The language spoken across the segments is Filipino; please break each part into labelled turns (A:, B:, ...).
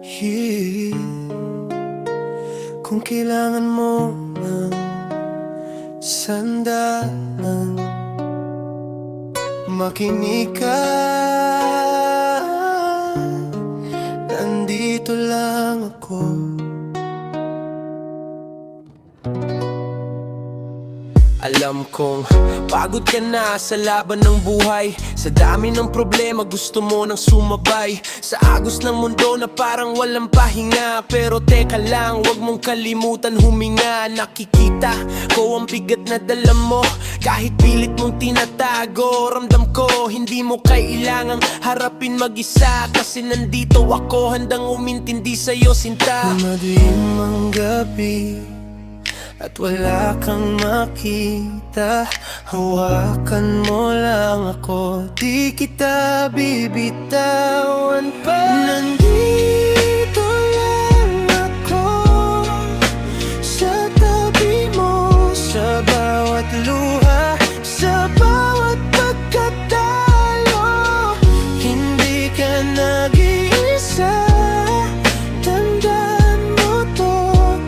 A: Yeah. Kung kailangan mo ng sandaan, makinig ka. Nandito lang ako. Alam kong pagod ka na sa laban ng buhay. Sa dami ng problema gusto mo nang sumabay sa agos ng mundo na parang walang pahinga. Pero teka lang, wag mong kalimutan huminga. Nakikita ko ang bigat na dala mo, kahit pilit mong tinatago. Ramdam ko hindi mo kailangang harapin mag-isa, kasi nandito ako handang umintindi sa'yo, sinta. Madilim ang gabi at wala kang makita, hawakan mo lang ako, di kita bibitawan pa. Nandito lang ako sa tabi mo, sa bawat luha, sa bawat pagkatalo. Hindi ka nag-iisa, tandaan mo to.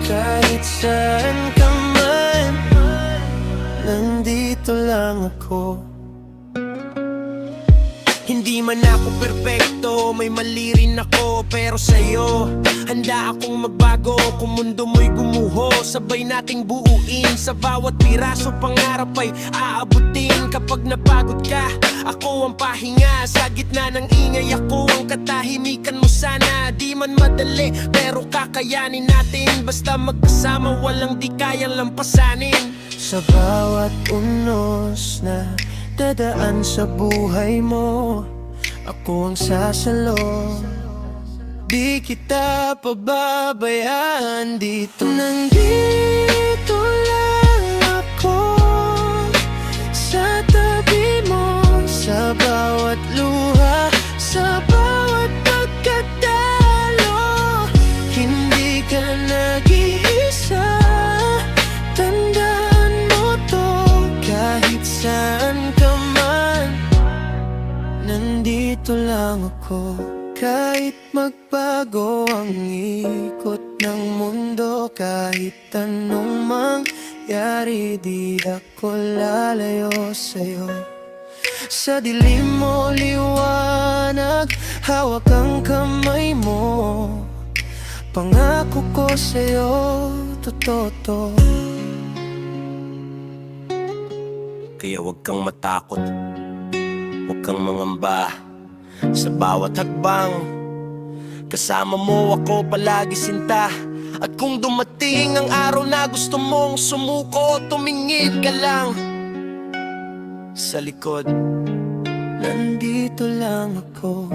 A: Kahit saan nandito lang ako. Hindi man ako perpekto, may mali rin ako, pero sa'yo handa akong magbago. Kung mundo mo'y gumuho, sabay nating buuin. Sa bawat piraso pangarap ay aabutin. Kapag napagod ka, ako ang pahinga. Sa gitna ng ingay, ako ang katahimikan mo sana. Di man madali, pero kakayanin natin. Basta magkasama, walang di kayang lampasanin. Sa bawat unos na dadaan sa buhay mo, ako ang sasalo, di kita pababayaan dito. Nandito lang ako sa tabi mo, sa bawat luha, sa bawat pagkatalo. Hindi ka nag-iisa, tandaan mo to. Kahit saan ka man, nandito lang ako. Kahit magbago ang ikot ng mundo, kahit anong mangyari, di ako lalayo sa'yo. Sa dilim mo liwanag, hawak ang kamay mo. Pangako ko sa'yo, totoo to. Kaya wag kang matakot, wag kang mangamba. Sa bawat hakbang, kasama mo ako palagi, sinta. At kung dumating ang araw na gusto mong sumuko, tumingin ka lang sa likod. Nandito lang ako.